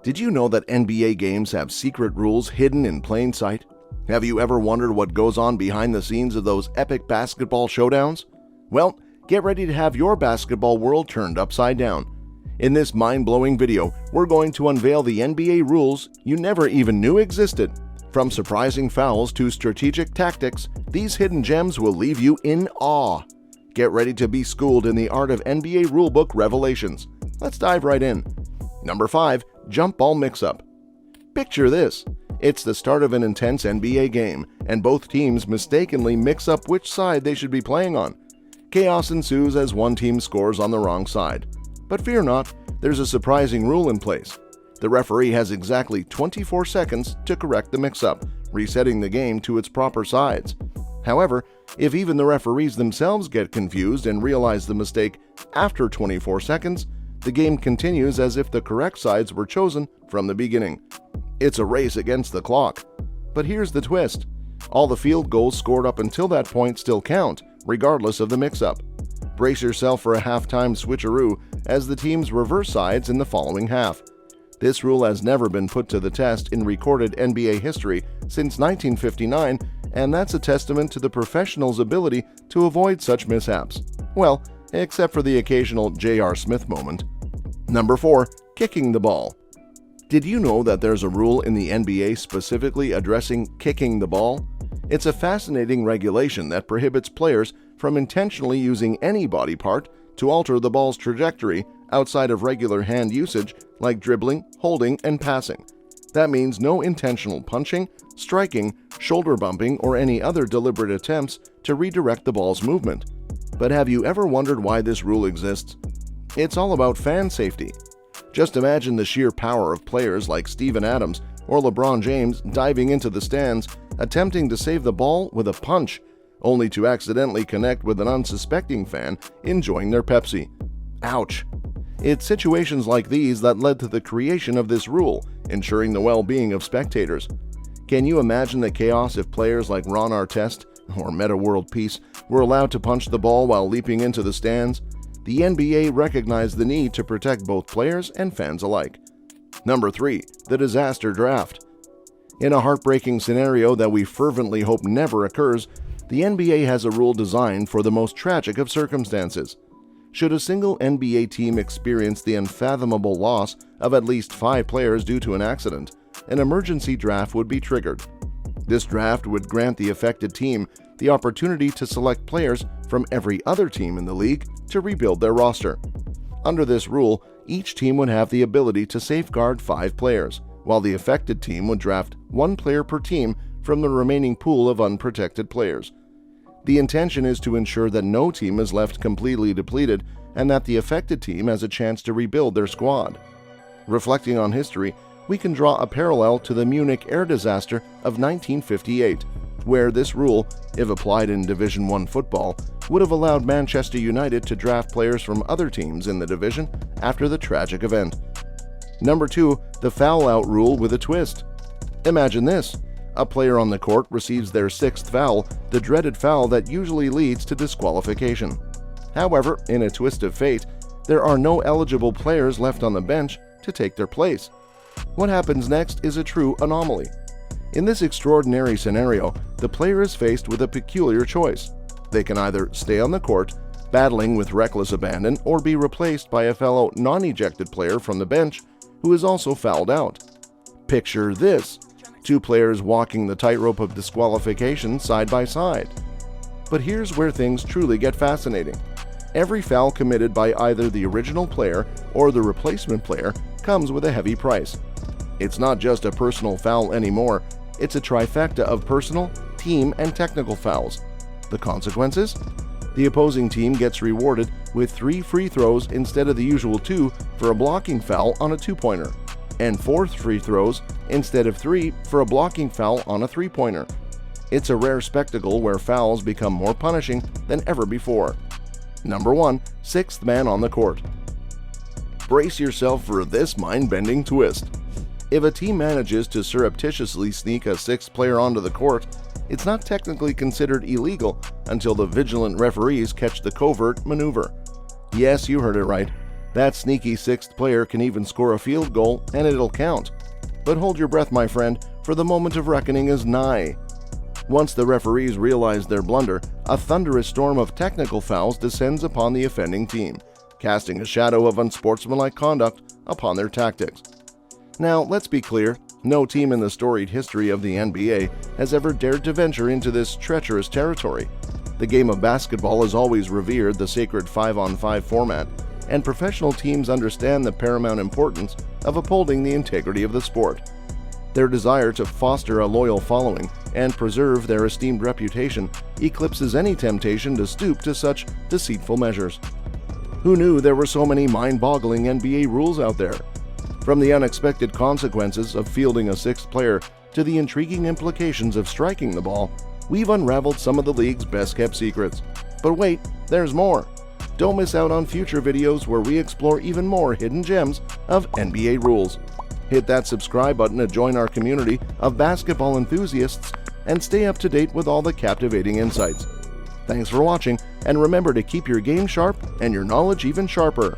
Did you know that NBA games have secret rules hidden in plain sight? Have you ever wondered what goes on behind the scenes of those epic basketball showdowns? Well, get ready to have your basketball world turned upside down. In this mind-blowing video, we're going to unveil the NBA rules you never even knew existed. From surprising fouls to strategic tactics, these hidden gems will leave you in awe. Get ready to be schooled in the art of NBA rulebook revelations. Let's dive right in. Number 5. Jump ball mix-up. Picture this. It's the start of an intense NBA game, and both teams mistakenly mix up which side they should be playing on. Chaos ensues as one team scores on the wrong side. But fear not, there's a surprising rule in place. The referee has exactly 24 seconds to correct the mix-up, resetting the game to its proper sides. However, if even the referees themselves get confused and realize the mistake after 24 seconds, the game continues as if the correct sides were chosen from the beginning. It's a race against the clock. But here's the twist. All the field goals scored up until that point still count, regardless of the mix-up. Brace yourself for a halftime switcheroo as the teams reverse sides in the following half. This rule has never been put to the test in recorded NBA history since 1959, and that's a testament to the professionals' ability to avoid such mishaps. Well, except for the occasional J.R. Smith moment. Number 4. Kicking the ball. Did you know that there's a rule in the NBA specifically addressing kicking the ball? It's a fascinating regulation that prohibits players from intentionally using any body part to alter the ball's trajectory outside of regular hand usage like dribbling, holding, and passing. That means no intentional punching, striking, shoulder bumping, or any other deliberate attempts to redirect the ball's movement. But have you ever wondered why this rule exists? It's all about fan safety. Just imagine the sheer power of players like Steven Adams or LeBron James diving into the stands, attempting to save the ball with a punch, only to accidentally connect with an unsuspecting fan enjoying their Pepsi. Ouch! It's situations like these that led to the creation of this rule, ensuring the well-being of spectators. Can you imagine the chaos if players like Ron Artest or Meta World Peace were allowed to punch the ball while leaping into the stands? The NBA recognized the need to protect both players and fans alike. Number 3. The disaster draft. In a heartbreaking scenario that we fervently hope never occurs, the NBA has a rule designed for the most tragic of circumstances. Should a single NBA team experience the unfathomable loss of at least 5 players due to an accident, an emergency draft would be triggered. This draft would grant the affected team the opportunity to select players from every other team in the league to rebuild their roster. Under this rule, each team would have the ability to safeguard 5 players, while the affected team would draft 1 player per team from the remaining pool of unprotected players. The intention is to ensure that no team is left completely depleted and that the affected team has a chance to rebuild their squad. Reflecting on history, we can draw a parallel to the Munich air disaster of 1958, where this rule, if applied in Division I football, would have allowed Manchester United to draft players from other teams in the division after the tragic event. Number 2. The foul-out rule with a twist. Imagine this. A player on the court receives their 6th foul, the dreaded foul that usually leads to disqualification. However, in a twist of fate, there are no eligible players left on the bench to take their place. What happens next is a true anomaly. In this extraordinary scenario, the player is faced with a peculiar choice. They can either stay on the court, battling with reckless abandon, or be replaced by a fellow non-ejected player from the bench who is also fouled out. Picture this. 2 players walking the tightrope of disqualification side by side. But here's where things truly get fascinating. Every foul committed by either the original player or the replacement player comes with a heavy price. It's not just a personal foul anymore, it's a trifecta of personal, team, and technical fouls. The consequences? The opposing team gets rewarded with 3 free throws instead of the usual 2 for a blocking foul on a 2-pointer, and 4 free throws instead of 3 for a blocking foul on a 3-pointer. It's a rare spectacle where fouls become more punishing than ever before. Number 1. 6th man on the court. Brace yourself for this mind-bending twist. If a team manages to surreptitiously sneak a 6th player onto the court, it's not technically considered illegal until the vigilant referees catch the covert maneuver. Yes, you heard it right. That sneaky sixth player can even score a field goal and it'll count. But hold your breath, my friend, for the moment of reckoning is nigh. Once the referees realize their blunder, a thunderous storm of technical fouls descends upon the offending team, casting a shadow of unsportsmanlike conduct upon their tactics. Now, let's be clear, no team in the storied history of the NBA has ever dared to venture into this treacherous territory. The game of basketball has always revered the sacred 5-on-5 format, and professional teams understand the paramount importance of upholding the integrity of the sport. Their desire to foster a loyal following and preserve their esteemed reputation eclipses any temptation to stoop to such deceitful measures. Who knew there were so many mind-boggling NBA rules out there? From the unexpected consequences of fielding a sixth player to the intriguing implications of striking the ball, we've unraveled some of the league's best-kept secrets. But wait, there's more! Don't miss out on future videos where we explore even more hidden gems of NBA rules. Hit that subscribe button to join our community of basketball enthusiasts and stay up to date with all the captivating insights. Thanks for watching, and remember to keep your game sharp and your knowledge even sharper.